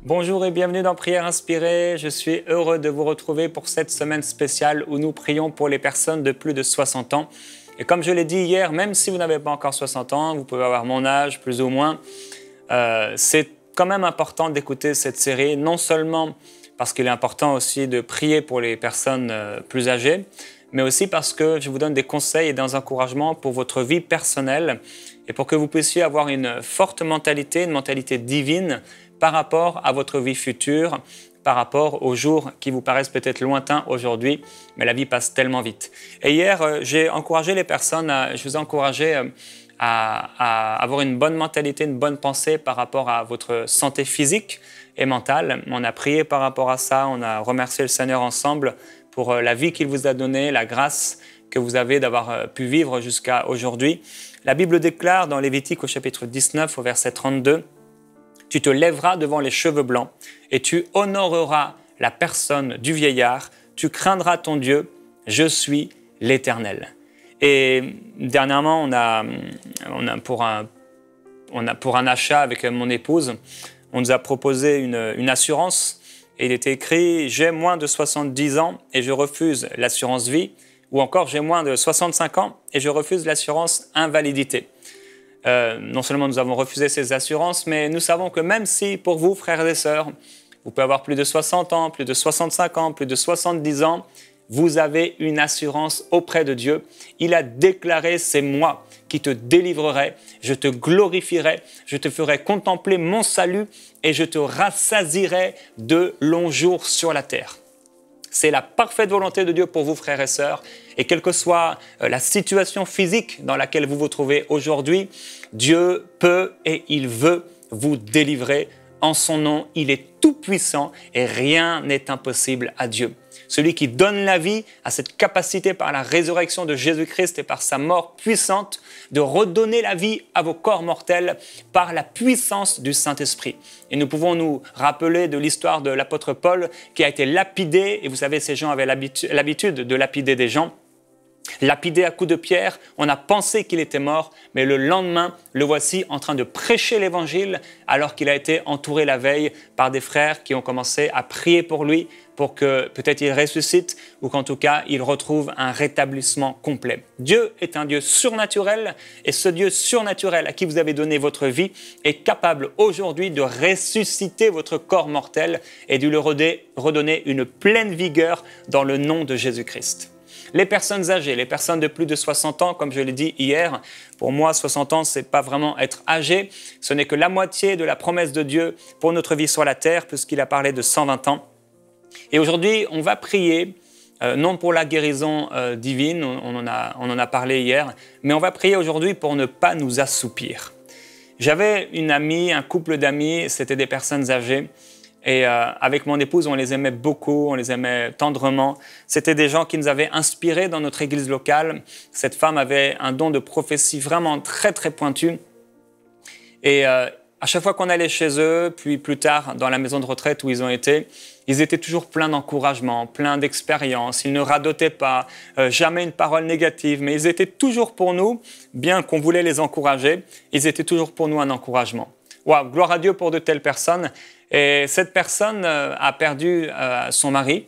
Bonjour et bienvenue dans Prière Inspirée. Je suis heureux de vous retrouver pour cette semaine spéciale où nous prions pour les personnes de plus de 60 ans. Et comme je l'ai dit hier, même si vous n'avez pas encore 60 ans, vous pouvez avoir mon âge plus ou moins, c'est quand même important d'écouter cette série, non seulement parce qu'il est important aussi de prier pour les personnes plus âgées, mais aussi parce que je vous donne des conseils et des encouragements pour votre vie personnelle et pour que vous puissiez avoir une forte mentalité, une mentalité divine par rapport à votre vie future, par rapport aux jours qui vous paraissent peut-être lointains aujourd'hui, mais la vie passe tellement vite. Et hier, j'ai encouragé les personnes, je vous ai encouragé à avoir une bonne mentalité, une bonne pensée par rapport à votre santé physique et mentale. On a prié par rapport à ça, on a remercié le Seigneur ensemble pour la vie qu'il vous a donnée, la grâce que vous avez d'avoir pu vivre jusqu'à aujourd'hui. La Bible déclare dans Lévitique au chapitre 19, au verset 32, « Tu te lèveras devant les cheveux blancs et tu honoreras la personne du vieillard, tu craindras ton Dieu, je suis l'Éternel. » Et dernièrement, pour un achat avec mon épouse, on nous a proposé une assurance. Et il était écrit « J'ai moins de 70 ans et je refuse l'assurance vie » ou encore « J'ai moins de 65 ans et je refuse l'assurance invalidité ». Non seulement nous avons refusé ces assurances, mais nous savons que même si pour vous, frères et sœurs, vous pouvez avoir plus de 60 ans, plus de 65 ans, plus de 70 ans, vous avez une assurance auprès de Dieu. Il a déclaré « C'est moi qui te délivrerai, je te glorifierai, je te ferai contempler mon salut et je te rassasierai de longs jours sur la terre. » C'est la parfaite volonté de Dieu pour vous, frères et sœurs. Et quelle que soit la situation physique dans laquelle vous vous trouvez aujourd'hui, Dieu peut et il veut vous délivrer. En son nom, il est tout-puissant et rien n'est impossible à Dieu. Celui qui donne la vie a cette capacité par la résurrection de Jésus-Christ et par sa mort puissante de redonner la vie à vos corps mortels par la puissance du Saint-Esprit. Et nous pouvons nous rappeler de l'histoire de l'apôtre Paul qui a été lapidé. Et vous savez, ces gens avaient l'habitude de lapider des gens. Lapidé à coups de pierre, on a pensé qu'il était mort, mais le lendemain, le voici en train de prêcher l'évangile alors qu'il a été entouré la veille par des frères qui ont commencé à prier pour lui pour que peut-être il ressuscite ou qu'en tout cas il retrouve un rétablissement complet. Dieu est un Dieu surnaturel et ce Dieu surnaturel à qui vous avez donné votre vie est capable aujourd'hui de ressusciter votre corps mortel et de lui redonner une pleine vigueur dans le nom de Jésus-Christ. Les personnes âgées, les personnes de plus de 60 ans, comme je l'ai dit hier, pour moi, 60 ans, ce n'est pas vraiment être âgé. Ce n'est que la moitié de la promesse de Dieu pour notre vie sur la terre, puisqu'il a parlé de 120 ans. Et aujourd'hui, on va prier, non pour la guérison divine, on en a parlé hier, mais on va prier aujourd'hui pour ne pas nous assoupir. J'avais une amie, un couple d'amis, c'était des personnes âgées. Et avec mon épouse, on les aimait beaucoup, on les aimait tendrement. C'était des gens qui nous avaient inspirés dans notre église locale. Cette femme avait un don de prophétie vraiment très, très pointu. Et à chaque fois qu'on allait chez eux, puis plus tard dans la maison de retraite où ils ont été, ils étaient toujours pleins d'encouragement, pleins d'expérience. Ils ne radotaient pas, jamais une parole négative, mais ils étaient toujours pour nous, bien qu'on voulait les encourager, ils étaient toujours pour nous un encouragement. Wow, gloire à Dieu pour de telles personnes. Et cette personne a perdu son mari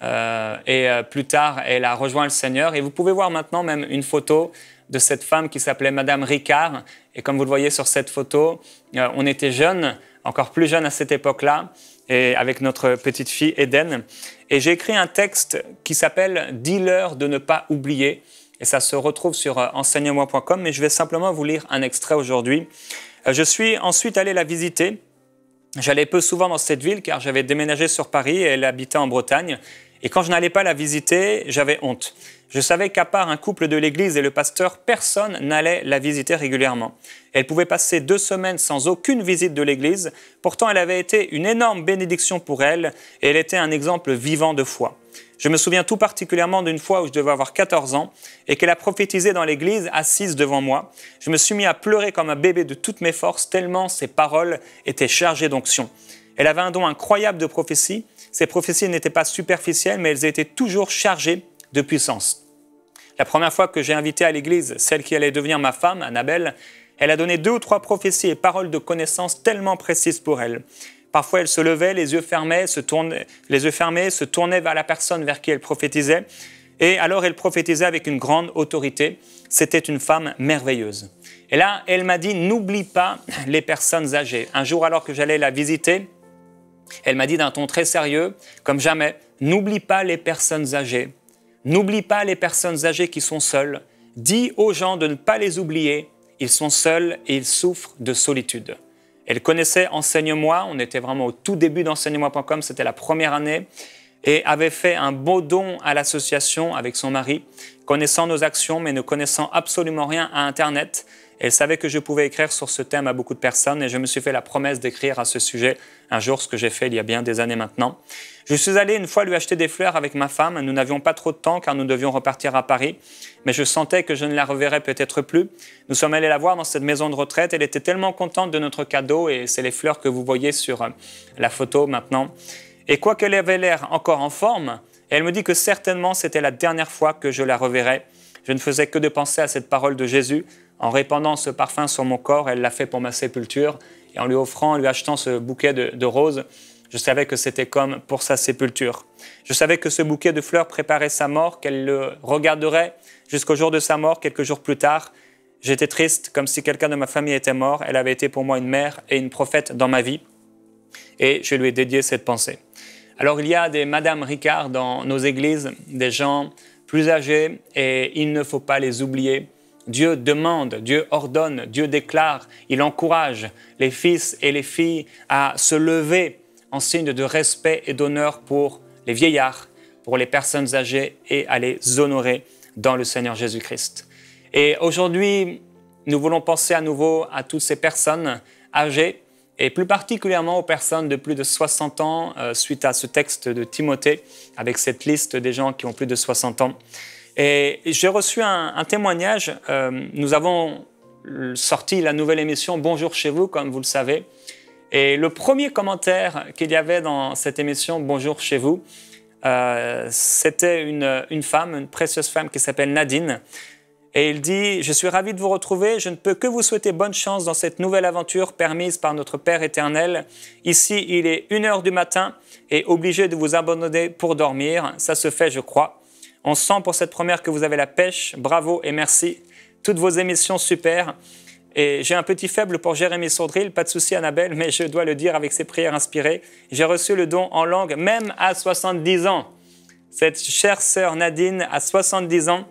et plus tard, elle a rejoint le Seigneur. Et vous pouvez voir maintenant même une photo de cette femme qui s'appelait Madame Ricard. Et comme vous le voyez sur cette photo, on était jeunes, encore plus jeunes à cette époque-là, et avec notre petite fille Eden. Et j'ai écrit un texte qui s'appelle « Dis-leur de ne pas oublier ». Et ça se retrouve sur enseigne-moi.com, mais je vais simplement vous lire un extrait aujourd'hui. Je suis ensuite allé la visiter. J'allais peu souvent dans cette ville car j'avais déménagé sur Paris et elle habitait en Bretagne. Et quand je n'allais pas la visiter, j'avais honte. Je savais qu'à part un couple de l'église et le pasteur, personne n'allait la visiter régulièrement. Elle pouvait passer 2 semaines sans aucune visite de l'église. Pourtant, elle avait été une énorme bénédiction pour elle et elle était un exemple vivant de foi. Je me souviens tout particulièrement d'une fois où je devais avoir 14 ans et qu'elle a prophétisé dans l'église, assise devant moi. Je me suis mis à pleurer comme un bébé de toutes mes forces, tellement ses paroles étaient chargées d'onction. Elle avait un don incroyable de prophétie. Ces prophéties n'étaient pas superficielles, mais elles étaient toujours chargées de puissance. La première fois que j'ai invité à l'église celle qui allait devenir ma femme, Annabelle, elle a donné 2 ou 3 prophéties et paroles de connaissance tellement précises pour elle. Parfois, elle se levait, les yeux fermés, se tournait vers la personne vers qui elle prophétisait. Et alors, elle prophétisait avec une grande autorité. C'était une femme merveilleuse. Et là, elle m'a dit, n'oublie pas les personnes âgées. Un jour, alors que j'allais la visiter, elle m'a dit d'un ton très sérieux, comme jamais, n'oublie pas les personnes âgées. N'oublie pas les personnes âgées qui sont seules. Dis aux gens de ne pas les oublier. Ils sont seuls et ils souffrent de solitude. Elle connaissait Enseigne-moi. On était vraiment au tout début d'Enseigne-moi.com. C'était la première année. Et avait fait un beau don à l'association avec son mari, connaissant nos actions, mais ne connaissant absolument rien à Internet. Elle savait que je pouvais écrire sur ce thème à beaucoup de personnes et je me suis fait la promesse d'écrire à ce sujet un jour, ce que j'ai fait il y a bien des années maintenant. Je suis allé une fois lui acheter des fleurs avec ma femme. Nous n'avions pas trop de temps car nous devions repartir à Paris, mais je sentais que je ne la reverrais peut-être plus. Nous sommes allés la voir dans cette maison de retraite. Elle était tellement contente de notre cadeau et c'est les fleurs que vous voyez sur la photo maintenant. Et quoiqu'elle avait l'air encore en forme, elle me dit que certainement c'était la dernière fois que je la reverrais. Je ne faisais que de penser à cette parole de Jésus. En répandant ce parfum sur mon corps, elle l'a fait pour ma sépulture. Et en lui offrant, en lui achetant ce bouquet de roses, je savais que c'était comme pour sa sépulture. Je savais que ce bouquet de fleurs préparait sa mort, qu'elle le regarderait jusqu'au jour de sa mort, quelques jours plus tard. J'étais triste, comme si quelqu'un de ma famille était mort. Elle avait été pour moi une mère et une prophète dans ma vie. Et je lui ai dédié cette pensée. Alors il y a des Madame Ricard dans nos églises, des gens plus âgés et il ne faut pas les oublier. Dieu demande, Dieu ordonne, Dieu déclare, il encourage les fils et les filles à se lever en signe de respect et d'honneur pour les vieillards, pour les personnes âgées et à les honorer dans le Seigneur Jésus-Christ. Et aujourd'hui, nous voulons penser à nouveau à toutes ces personnes âgées et plus particulièrement aux personnes de plus de 60 ans suite à ce texte de Timothée avec cette liste des gens qui ont plus de 60 ans. Et j'ai reçu un témoignage. Nous avons sorti la nouvelle émission « Bonjour chez vous », comme vous le savez. Et le premier commentaire qu'il y avait dans cette émission « Bonjour chez vous », c'était une femme, une précieuse femme qui s'appelle Nadine. Et il dit « Je suis ravi de vous retrouver. Je ne peux que vous souhaiter bonne chance dans cette nouvelle aventure permise par notre Père éternel. Ici, il est 1h du matin et obligé de vous abandonner pour dormir. Ça se fait, je crois. On sent pour cette première que vous avez la pêche. Bravo et merci. Toutes vos émissions, super. Et j'ai un petit faible pour Jérémy Sourdril. Pas de souci, Annabelle, mais je dois le dire avec ses prières inspirées. J'ai reçu le don en langue, même à 70 ans. Cette chère sœur Nadine a 70 ans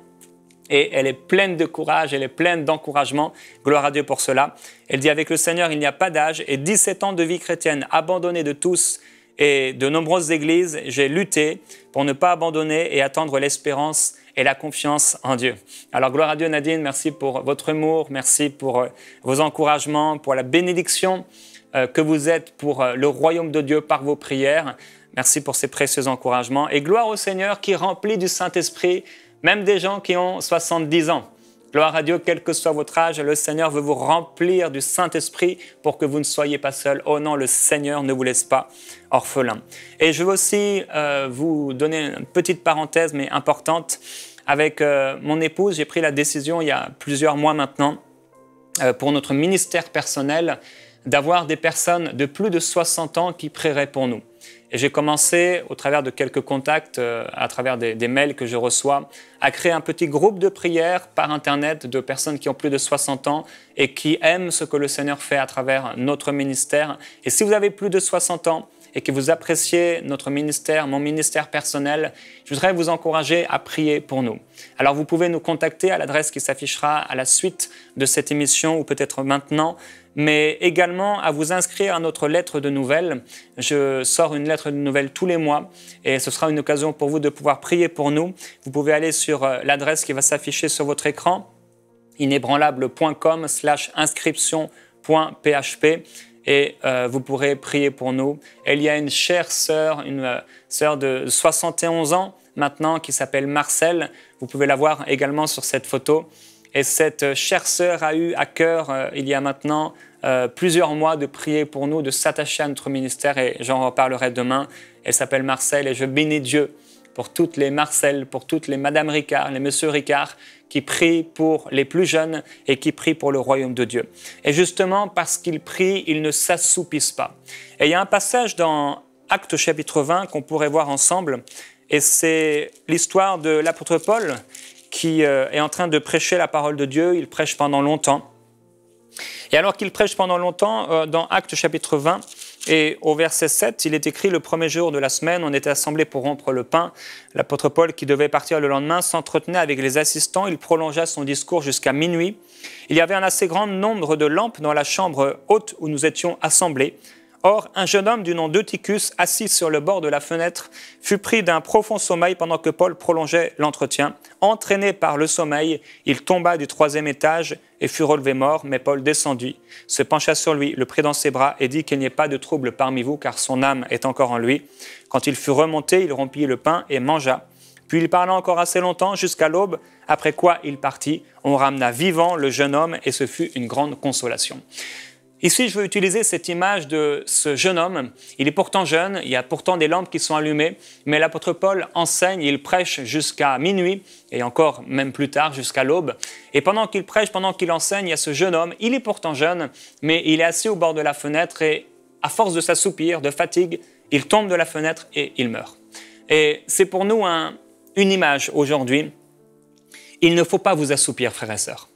et elle est pleine de courage, elle est pleine d'encouragement. Gloire à Dieu pour cela. Elle dit « Avec le Seigneur, il n'y a pas d'âge et 17 ans de vie chrétienne abandonnée de tous et de nombreuses églises, j'ai lutté pour ne pas abandonner et attendre l'espérance et la confiance en Dieu. » Alors, gloire à Dieu, Nadine, merci pour votre humour, merci pour vos encouragements, pour la bénédiction que vous êtes pour le royaume de Dieu par vos prières. Merci pour ces précieux encouragements. Et gloire au Seigneur qui remplit du Saint-Esprit, même des gens qui ont 70 ans. Gloire à Dieu, quel que soit votre âge, le Seigneur veut vous remplir du Saint-Esprit pour que vous ne soyez pas seul. Oh non, le Seigneur ne vous laisse pas orphelin. Et je veux aussi vous donner une petite parenthèse, mais importante. Avec mon épouse, j'ai pris la décision il y a plusieurs mois maintenant, pour notre ministère personnel, d'avoir des personnes de plus de 60 ans qui prieraient pour nous. Et j'ai commencé, au travers de quelques contacts, à travers des mails que je reçois, à créer un petit groupe de prières par Internet de personnes qui ont plus de 60 ans et qui aiment ce que le Seigneur fait à travers notre ministère. Et si vous avez plus de 60 ans et que vous appréciez notre ministère, mon ministère personnel, je voudrais vous encourager à prier pour nous. Alors vous pouvez nous contacter à l'adresse qui s'affichera à la suite de cette émission ou peut-être maintenant, mais également à vous inscrire à notre lettre de nouvelles. Je sors une lettre de nouvelles tous les mois et ce sera une occasion pour vous de pouvoir prier pour nous. Vous pouvez aller sur l'adresse qui va s'afficher sur votre écran, inébranlable.com/inscription.php et vous pourrez prier pour nous. Et il y a une chère sœur, une sœur de 71 ans maintenant qui s'appelle Marcel. Vous pouvez la voir également sur cette photo. Et cette chère sœur a eu à cœur, il y a maintenant plusieurs mois, de prier pour nous, de s'attacher à notre ministère, et j'en reparlerai demain. Elle s'appelle Marcel et je bénis Dieu pour toutes les Marcel, pour toutes les Madame Ricard, les Monsieur Ricard, qui prient pour les plus jeunes et qui prient pour le royaume de Dieu. Et justement, parce qu'ils prient, ils ne s'assoupissent pas. Et il y a un passage dans Actes chapitre 20 qu'on pourrait voir ensemble, et c'est l'histoire de l'apôtre Paul qui est en train de prêcher la parole de Dieu. Il prêche pendant longtemps. Et alors qu'il prêche pendant longtemps, dans Actes chapitre 20, et au verset 7, il est écrit « Le premier jour de la semaine, on était assemblés pour rompre le pain. L'apôtre Paul, qui devait partir le lendemain, s'entretenait avec les assistants. Il prolongea son discours jusqu'à minuit. Il y avait un assez grand nombre de lampes dans la chambre haute où nous étions assemblés. Or, un jeune homme du nom d'Eutychus, assis sur le bord de la fenêtre, fut pris d'un profond sommeil pendant que Paul prolongeait l'entretien. Entraîné par le sommeil, il tomba du 3e étage et fut relevé mort, mais Paul descendit, se pencha sur lui, le prit dans ses bras et dit qu'il n'y ait pas de trouble parmi vous, car son âme est encore en lui. Quand il fut remonté, il rompit le pain et mangea. Puis il parla encore assez longtemps, jusqu'à l'aube, après quoi il partit. On ramena vivant le jeune homme et ce fut une grande consolation. Ici, je veux utiliser cette image de ce jeune homme. Il est pourtant jeune, il y a pourtant des lampes qui sont allumées, mais l'apôtre Paul enseigne, il prêche jusqu'à minuit, et encore même plus tard, jusqu'à l'aube. Et pendant qu'il prêche, pendant qu'il enseigne, il y a ce jeune homme, il est pourtant jeune, mais il est assis au bord de la fenêtre et à force de s'assoupir, de fatigue, il tombe de la fenêtre et il meurt. Et c'est pour nous une image aujourd'hui. Il ne faut pas vous assoupir, frères et sœurs.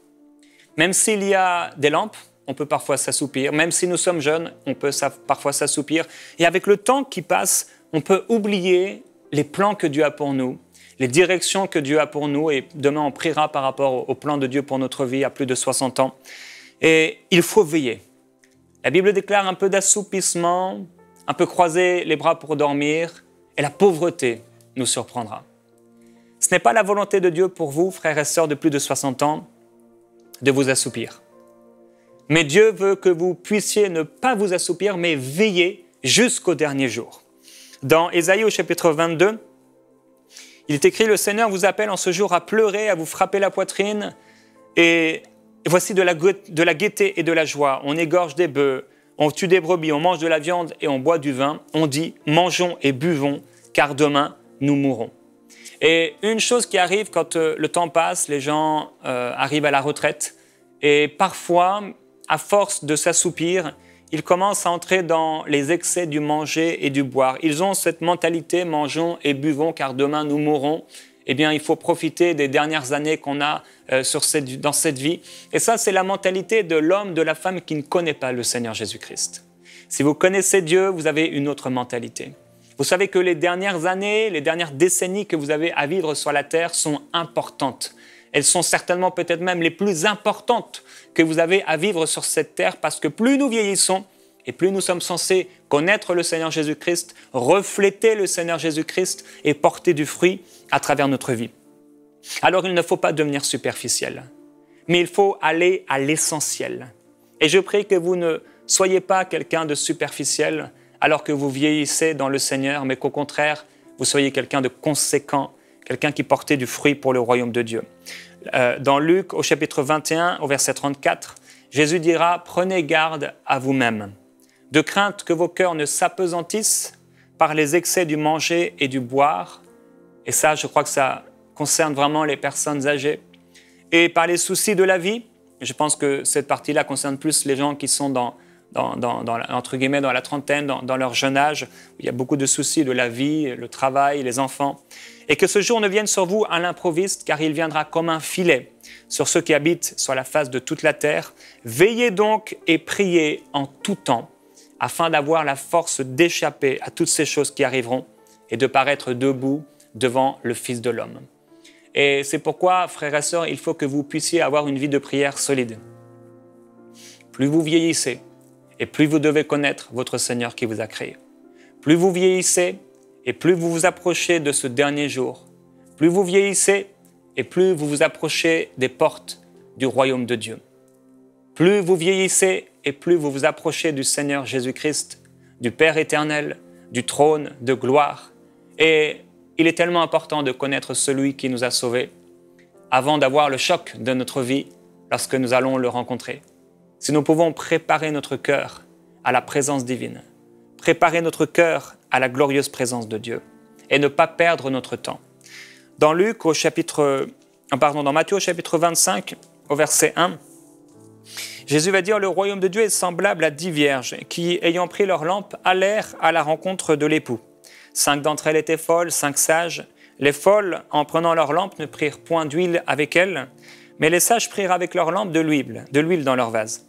Même s'il y a des lampes, on peut parfois s'assoupir. Même si nous sommes jeunes, on peut parfois s'assoupir. Et avec le temps qui passe, on peut oublier les plans que Dieu a pour nous, les directions que Dieu a pour nous. Et demain, on priera par rapport au plan de Dieu pour notre vie à plus de 60 ans. Et il faut veiller. La Bible déclare un peu d'assoupissement, un peu croiser les bras pour dormir, et la pauvreté nous surprendra. Ce n'est pas la volonté de Dieu pour vous, frères et sœurs de plus de 60 ans, de vous assoupir. Mais Dieu veut que vous puissiez ne pas vous assoupir, mais veiller jusqu'au dernier jour. Dans Ésaïe au chapitre 22, il est écrit « Le Seigneur vous appelle en ce jour à pleurer, à vous frapper la poitrine, et voici de la gaieté et de la joie. On égorge des bœufs, on tue des brebis, on mange de la viande et on boit du vin. On dit « Mangeons et buvons, car demain nous mourrons. » Et une chose qui arrive quand le temps passe, les gens arrivent à la retraite, et parfois, à force de s'assoupir, ils commencent à entrer dans les excès du manger et du boire. Ils ont cette mentalité « mangeons et buvons car demain nous mourrons ». Eh bien, il faut profiter des dernières années qu'on a dans cette vie. Et ça, c'est la mentalité de l'homme, de la femme qui ne connaît pas le Seigneur Jésus-Christ. Si vous connaissez Dieu, vous avez une autre mentalité. Vous savez que les dernières années, les dernières décennies que vous avez à vivre sur la terre sont importantes. Elles sont certainement peut-être même les plus importantes que vous avez à vivre sur cette terre parce que plus nous vieillissons et plus nous sommes censés connaître le Seigneur Jésus-Christ, refléter le Seigneur Jésus-Christ et porter du fruit à travers notre vie. Alors il ne faut pas devenir superficiel, mais il faut aller à l'essentiel. Et je prie que vous ne soyez pas quelqu'un de superficiel alors que vous vieillissez dans le Seigneur, mais qu'au contraire, vous soyez quelqu'un de conséquent, quelqu'un qui portait du fruit pour le royaume de Dieu. Dans Luc, au chapitre 21, au verset 34, Jésus dira « Prenez garde à vous-même, de crainte que vos cœurs ne s'apesantissent par les excès du manger et du boire. » Et ça, je crois que ça concerne vraiment les personnes âgées. Et par les soucis de la vie, je pense que cette partie-là concerne plus les gens qui sont entre guillemets, dans la trentaine, dans leur jeune âge, où il y a beaucoup de soucis de la vie, le travail, les enfants. Et que ce jour ne vienne sur vous à l'improviste, car il viendra comme un filet sur ceux qui habitent sur la face de toute la terre. Veillez donc et priez en tout temps, afin d'avoir la force d'échapper à toutes ces choses qui arriveront et de paraître debout devant le Fils de l'homme. Et c'est pourquoi, frères et sœurs, il faut que vous puissiez avoir une vie de prière solide. Plus vous vieillissez, et plus vous devez connaître votre Seigneur qui vous a créé. Plus vous vieillissez, et plus vous vous approchez de ce dernier jour. Plus vous vieillissez, et plus vous vous approchez des portes du royaume de Dieu. Plus vous vieillissez, et plus vous vous approchez du Seigneur Jésus-Christ, du Père éternel, du trône de gloire. Et il est tellement important de connaître celui qui nous a sauvés avant d'avoir le choc de notre vie lorsque nous allons le rencontrer. Si nous pouvons préparer notre cœur à la présence divine, préparer notre cœur à la glorieuse présence de Dieu, et ne pas perdre notre temps. Dans Matthieu au chapitre 25, au verset 1, Jésus va dire « Le royaume de Dieu est semblable à 10 vierges qui, ayant pris leur lampe, allèrent à la rencontre de l'époux. 5 d'entre elles étaient folles, 5 sages. Les folles, en prenant leur lampe, ne prirent point d'huile avec elles, mais les sages prirent avec leur lampe de l'huile dans leur vase.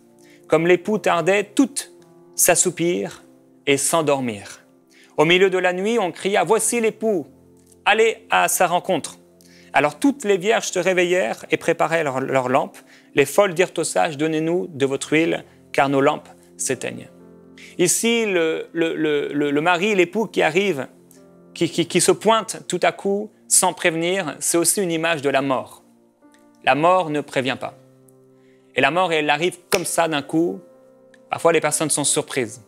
Comme l'époux tardait, toutes s'assoupirent et s'endormirent. Au milieu de la nuit, on cria « Voici l'époux, allez à sa rencontre !» Alors toutes les vierges se réveillèrent et préparèrent leurs lampes. Les folles dirent aux sages « Donnez-nous de votre huile, car nos lampes s'éteignent. » Ici, le mari, l'époux qui arrive, qui se pointe tout à coup sans prévenir, c'est aussi une image de la mort. La mort ne prévient pas. Et la mort, elle arrive comme ça d'un coup. Parfois, les personnes sont surprises.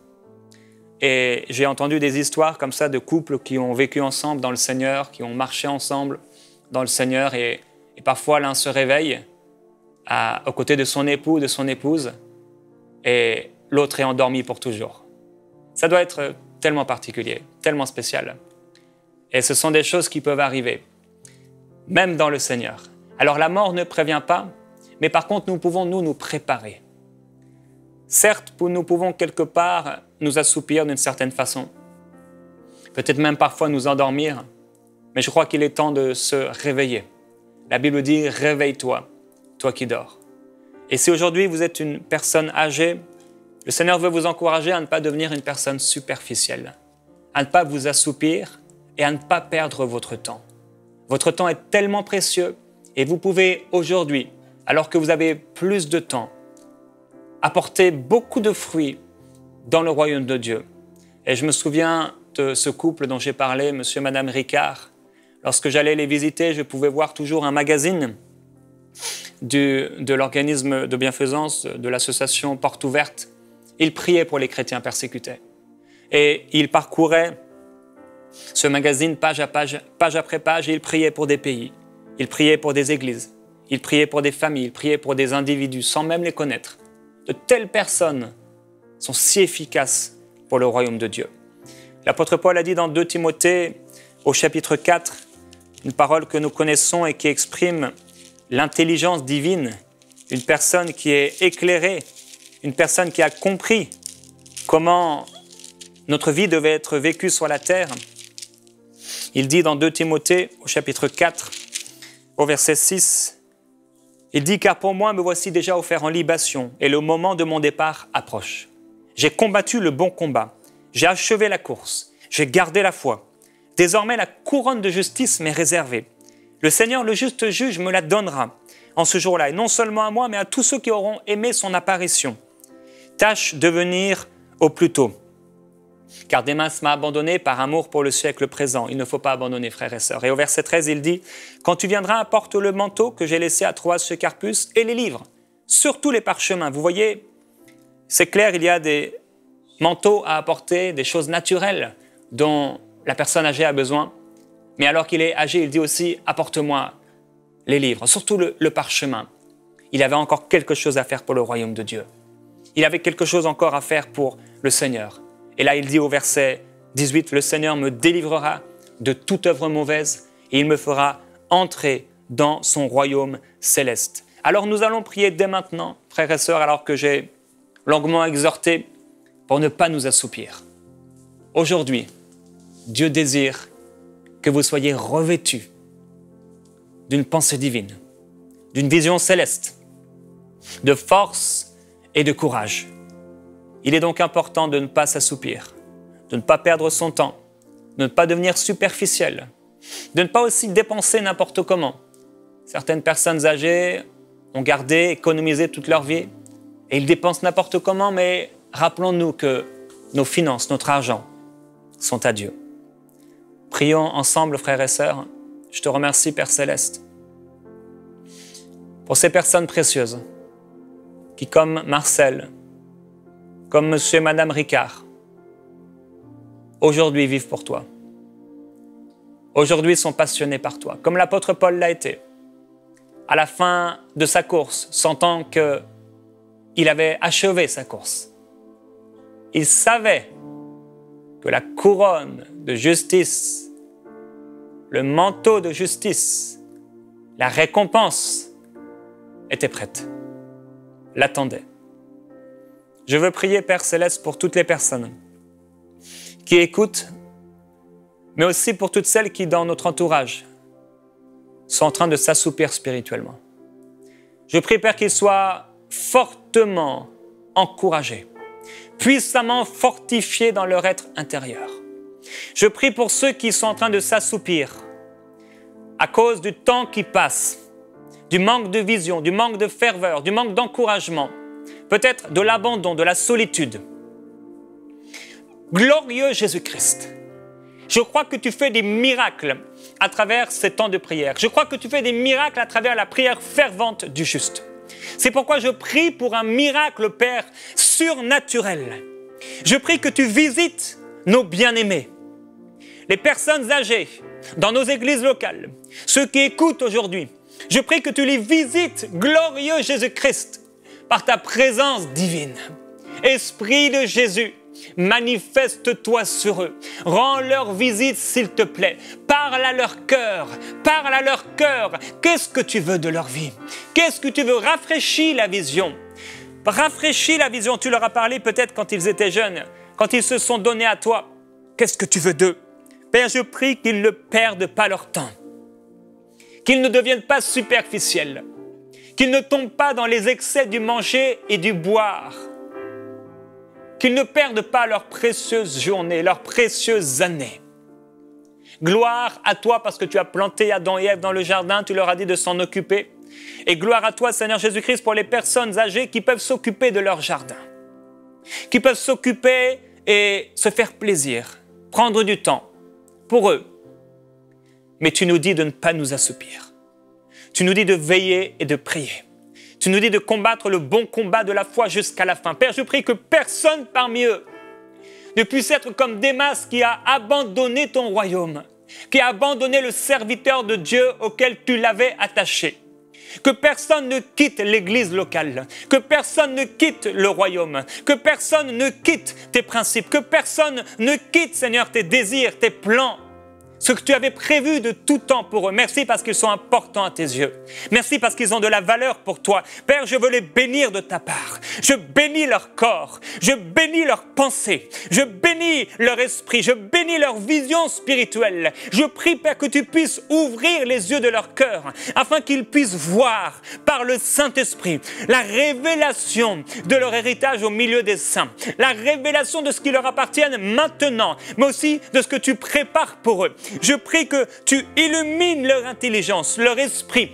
Et j'ai entendu des histoires comme ça de couples qui ont vécu ensemble dans le Seigneur, qui ont marché ensemble dans le Seigneur. Et parfois, l'un se réveille aux côtés de son époux, de son épouse, et l'autre est endormi pour toujours. Ça doit être tellement particulier, tellement spécial. Et ce sont des choses qui peuvent arriver, même dans le Seigneur. Alors la mort ne prévient pas, mais par contre, nous pouvons nous préparer. Certes, nous pouvons quelque part nous assoupir d'une certaine façon, peut-être même parfois nous endormir, mais je crois qu'il est temps de se réveiller. La Bible dit « Réveille-toi, toi qui dors ». Et si aujourd'hui vous êtes une personne âgée, le Seigneur veut vous encourager à ne pas devenir une personne superficielle, à ne pas vous assoupir et à ne pas perdre votre temps. Votre temps est tellement précieux et vous pouvez aujourd'hui, alors que vous avez plus de temps, apporter beaucoup de fruits dans le royaume de Dieu. Et je me souviens de ce couple dont j'ai parlé, monsieur et madame Ricard. Lorsque j'allais les visiter, je pouvais voir toujours un magazine de l'organisme de bienfaisance, de l'association Porte Ouverte. Ils priaient pour les chrétiens persécutés. Et ils parcouraient ce magazine page après page, et ils priaient pour des pays, ils priaient pour des églises, ils priaient pour des familles, ils priaient pour des individus sans même les connaître. De telles personnes sont si efficaces pour le royaume de Dieu. L'apôtre Paul a dit dans 2 Timothée, au chapitre 4, une parole que nous connaissons et qui exprime l'intelligence divine, une personne qui est éclairée, une personne qui a compris comment notre vie devait être vécue sur la terre. Il dit dans 2 Timothée, au chapitre 4, au verset 6, il dit « Car pour moi, me voici déjà offert en libation, et le moment de mon départ approche. J'ai combattu le bon combat, j'ai achevé la course, j'ai gardé la foi. Désormais, la couronne de justice m'est réservée. Le Seigneur, le juste juge, me la donnera en ce jour-là, et non seulement à moi, mais à tous ceux qui auront aimé son apparition. Tâche de venir au plus tôt. Car Démas m'a abandonné par amour pour le siècle présent. Il ne faut pas abandonner, frères et sœurs. Et au verset 13, il dit « Quand tu viendras, apporte le manteau que j'ai laissé à Troas chez Carpus et les livres, surtout les parchemins. » Vous voyez, c'est clair, il y a des manteaux à apporter, des choses naturelles dont la personne âgée a besoin. Mais alors qu'il est âgé, il dit aussi « Apporte-moi les livres, surtout le parchemin. » Il avait encore quelque chose à faire pour le royaume de Dieu. Il avait quelque chose encore à faire pour le Seigneur. Et là, il dit au verset 18, « Le Seigneur me délivrera de toute œuvre mauvaise et il me fera entrer dans son royaume céleste. » Alors nous allons prier dès maintenant, frères et sœurs, alors que j'ai longuement exhorté pour ne pas nous assoupir. Aujourd'hui, Dieu désire que vous soyez revêtus d'une pensée divine, d'une vision céleste, de force et de courage. Il est donc important de ne pas s'assoupir, de ne pas perdre son temps, de ne pas devenir superficiel, de ne pas aussi dépenser n'importe comment. Certaines personnes âgées ont gardé, économisé toute leur vie et ils dépensent n'importe comment, mais rappelons-nous que nos finances, notre argent sont à Dieu. Prions ensemble, frères et sœurs. Je te remercie, Père Céleste, pour ces personnes précieuses qui, comme Marcel, comme monsieur et madame Ricard, aujourd'hui vivent pour toi. Aujourd'hui sont passionnés par toi, comme l'apôtre Paul l'a été. À la fin de sa course, sentant qu'il avait achevé sa course, il savait que la couronne de justice le manteau de justice, la récompense était prête, l'attendait. Je veux prier, Père Céleste, pour toutes les personnes qui écoutent, mais aussi pour toutes celles qui, dans notre entourage, sont en train de s'assoupir spirituellement. Je prie, Père, qu'ils soient fortement encouragés, puissamment fortifiés dans leur être intérieur. Je prie pour ceux qui sont en train de s'assoupir à cause du temps qui passe, du manque de vision, du manque de ferveur, du manque d'encouragement, peut-être de l'abandon, de la solitude. Glorieux Jésus-Christ, je crois que tu fais des miracles à travers ces temps de prière. Je crois que tu fais des miracles à travers la prière fervente du juste. C'est pourquoi je prie pour un miracle, Père, surnaturel. Je prie que tu visites nos bien-aimés, les personnes âgées dans nos églises locales, ceux qui écoutent aujourd'hui. Je prie que tu les visites, glorieux Jésus-Christ, par ta présence divine. Esprit de Jésus, manifeste-toi sur eux. Rends-leur visite, s'il te plaît. Parle à leur cœur. Parle à leur cœur. Qu'est-ce que tu veux de leur vie? Qu'est-ce que tu veux? Rafraîchis la vision. Rafraîchis la vision. Tu leur as parlé peut-être quand ils étaient jeunes, quand ils se sont donnés à toi. Qu'est-ce que tu veux d'eux? Père, je prie qu'ils ne perdent pas leur temps, qu'ils ne deviennent pas superficiels, qu'ils ne tombent pas dans les excès du manger et du boire, qu'ils ne perdent pas leurs précieuses journées, leurs précieuses années. Gloire à toi parce que tu as planté Adam et Ève dans le jardin, tu leur as dit de s'en occuper. Et gloire à toi, Seigneur Jésus-Christ, pour les personnes âgées qui peuvent s'occuper de leur jardin, qui peuvent s'occuper et se faire plaisir, prendre du temps pour eux. Mais tu nous dis de ne pas nous assoupir. Tu nous dis de veiller et de prier. Tu nous dis de combattre le bon combat de la foi jusqu'à la fin. Père, je prie que personne parmi eux ne puisse être comme Démas qui a abandonné ton royaume, qui a abandonné le serviteur de Dieu auquel tu l'avais attaché. Que personne ne quitte l'église locale, que personne ne quitte le royaume, que personne ne quitte tes principes, que personne ne quitte, Seigneur, tes désirs, tes plans, ce que tu avais prévu de tout temps pour eux. Merci parce qu'ils sont importants à tes yeux. Merci parce qu'ils ont de la valeur pour toi. Père, je veux les bénir de ta part. Je bénis leur corps. Je bénis leurs pensées. Je bénis leur esprit. Je bénis leur vision spirituelle. Je prie, Père, que tu puisses ouvrir les yeux de leur cœur afin qu'ils puissent voir par le Saint-Esprit la révélation de leur héritage au milieu des saints. La révélation de ce qui leur appartient maintenant, mais aussi de ce que tu prépares pour eux. Je prie que tu illumines leur intelligence, leur esprit,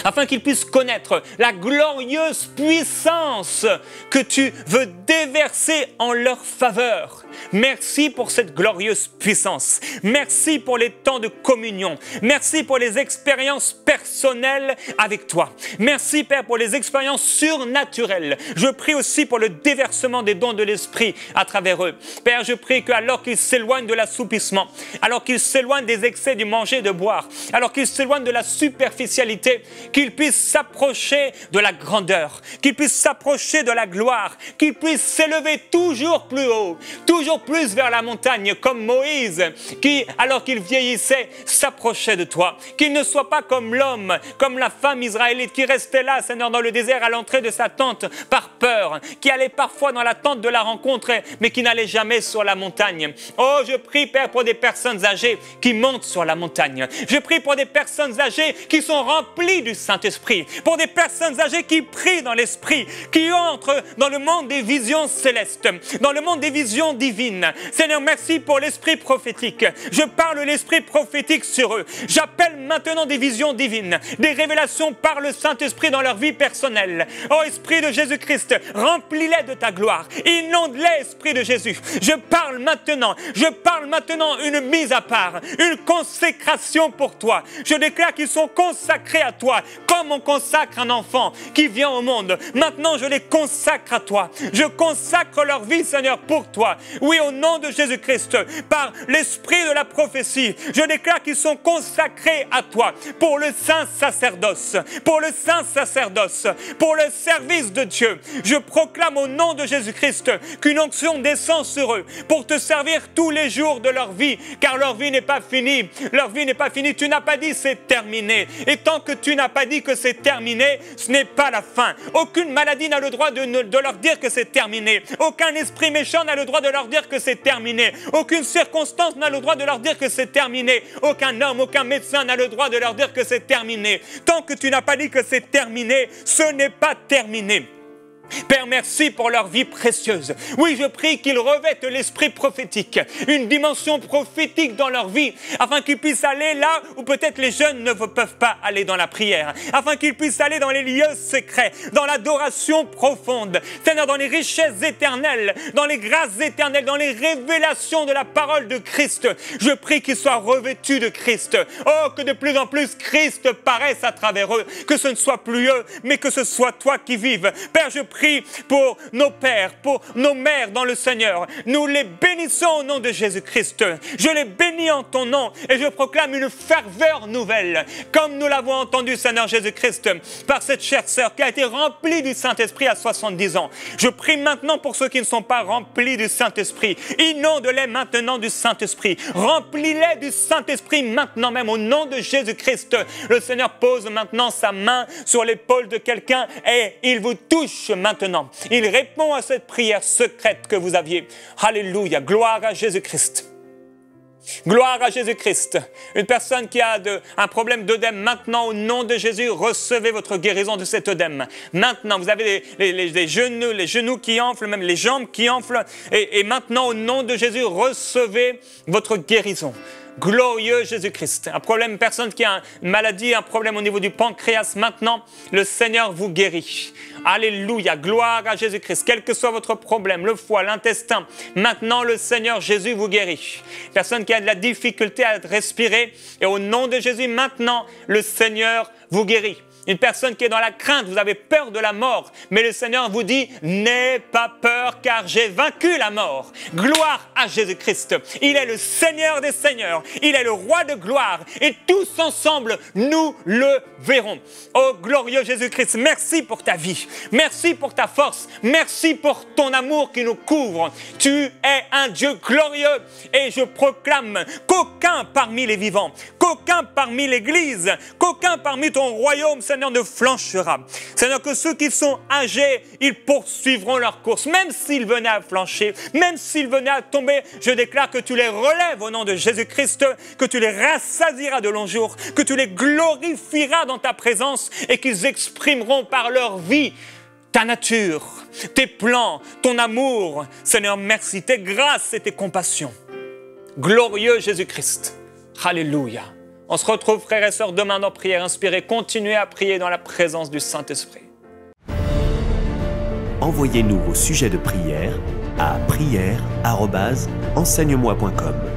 afin qu'ils puissent connaître la glorieuse puissance que tu veux déverser en leur faveur. Merci pour cette glorieuse puissance. Merci pour les temps de communion. Merci pour les expériences personnelles avec toi. Merci, Père, pour les expériences surnaturelles. Je prie aussi pour le déversement des dons de l'Esprit à travers eux. Père, je prie qu'alors qu'ils s'éloignent de l'assoupissement, alors qu'ils s'éloignent des excès du manger et de boire, alors qu'ils s'éloignent de la superficialité, qu'ils puissent s'approcher de la grandeur, qu'ils puissent s'approcher de la gloire, qu'ils puissent s'élever toujours plus haut, toujours plus vers la montagne, comme Moïse, qui, alors qu'il vieillissait, s'approchait de toi. Qu'il ne soit pas comme l'homme, comme la femme israélite qui restait là, Seigneur, dans le désert à l'entrée de sa tente par peur, qui allait parfois dans la tente de la rencontre, mais qui n'allait jamais sur la montagne. Oh, je prie, Père, pour des personnes âgées qui montent sur la montagne. Je prie pour des personnes âgées qui sont remplies du Saint-Esprit, pour des personnes âgées qui prient dans l'Esprit, qui entrent dans le monde des visions célestes, dans le monde des visions divines. Seigneur, merci pour l'Esprit prophétique. Je parle l'Esprit prophétique sur eux. J'appelle maintenant des visions divines, des révélations par le Saint-Esprit dans leur vie personnelle. Oh, Esprit de Jésus-Christ, remplis-les de ta gloire. Inonde-les, Esprit de Jésus. Je parle maintenant une mise à part, une consécration pour toi. Je déclare qu'ils sont consacrés à toi. toi. Comme on consacre un enfant qui vient au monde, maintenant je les consacre à toi. Je consacre leur vie, Seigneur, pour toi. Oui, au nom de Jésus-Christ, par l'esprit de la prophétie, je déclare qu'ils sont consacrés à toi pour le saint sacerdoce, pour le saint sacerdoce, pour le service de Dieu. Je proclame au nom de Jésus-Christ qu'une onction descend sur eux pour te servir tous les jours de leur vie, car leur vie n'est pas finie. Leur vie n'est pas finie. Tu n'as pas dit c'est terminé. Et tant que tu n'as pas dit que c'est terminé, ce n'est pas la fin. Aucune maladie n'a le droit de leur dire que c'est terminé. Aucun esprit méchant n'a le droit de leur dire que c'est terminé. Aucune circonstance n'a le droit de leur dire que c'est terminé. Aucun homme, aucun médecin n'a le droit de leur dire que c'est terminé. Tant que tu n'as pas dit que c'est terminé, ce n'est pas terminé. Père, merci pour leur vie précieuse. Oui, je prie qu'ils revêtent l'esprit prophétique, une dimension prophétique dans leur vie, afin qu'ils puissent aller là où peut-être les jeunes ne peuvent pas aller dans la prière, afin qu'ils puissent aller dans les lieux secrets, dans l'adoration profonde, Seigneur, dans les richesses éternelles, dans les grâces éternelles, dans les révélations de la parole de Christ. Je prie qu'ils soient revêtus de Christ. Oh, que de plus en plus Christ paraisse à travers eux, que ce ne soit plus eux, mais que ce soit toi qui vives. Père, je prie pour nos pères, pour nos mères dans le Seigneur. Nous les bénissons au nom de Jésus-Christ. Je les bénis en ton nom et je proclame une ferveur nouvelle, comme nous l'avons entendu, Seigneur Jésus-Christ, par cette chère sœur qui a été remplie du Saint-Esprit à 70 ans. Je prie maintenant pour ceux qui ne sont pas remplis du Saint-Esprit. Inonde-les maintenant du Saint-Esprit. Remplis-les du Saint-Esprit maintenant même au nom de Jésus-Christ. Le Seigneur pose maintenant sa main sur l'épaule de quelqu'un et il vous touche maintenant. Il répond à cette prière secrète que vous aviez. Alléluia, gloire à Jésus-Christ. Gloire à Jésus-Christ. Une personne qui a un problème d'œdème, maintenant au nom de Jésus, recevez votre guérison de cet œdème. Maintenant, vous avez les genoux qui enflent, même les jambes qui enflent. Et maintenant, au nom de Jésus, recevez votre guérison. Glorieux Jésus-Christ. Un problème, une personne qui a une maladie, un problème au niveau du pancréas, maintenant, le Seigneur vous guérit. Alléluia, gloire à Jésus-Christ. Quel que soit votre problème, le foie, l'intestin, maintenant le Seigneur Jésus vous guérit. Personne qui a de la difficulté à respirer, et au nom de Jésus, maintenant, le Seigneur vous guérit. Une personne qui est dans la crainte, vous avez peur de la mort, mais le Seigneur vous dit, n'aie pas peur car j'ai vaincu la mort. Gloire à Jésus-Christ. Il est le Seigneur des Seigneurs, il est le Roi de gloire et tous ensemble, nous le verrons. Oh glorieux Jésus-Christ, merci pour ta vie, merci pour ta force, merci pour ton amour qui nous couvre. Tu es un Dieu glorieux et je proclame qu'aucun parmi les vivants, qu'aucun parmi l'Église, qu'aucun parmi ton royaume, Seigneur, ne flanchera. Seigneur, que ceux qui sont âgés, ils poursuivront leur course. Même s'ils venaient à flancher, même s'ils venaient à tomber, je déclare que tu les relèves au nom de Jésus-Christ, que tu les rassasieras de longs jours, que tu les glorifieras dans ta présence et qu'ils exprimeront par leur vie ta nature, tes plans, ton amour. Seigneur, merci, tes grâces et tes compassions. Glorieux Jésus-Christ. Alléluia. On se retrouve, frères et sœurs, demain dans Prière Inspirée. Continuez à prier dans la présence du Saint-Esprit. Envoyez-nous vos sujets de prière à prière@enseigne-moi.com.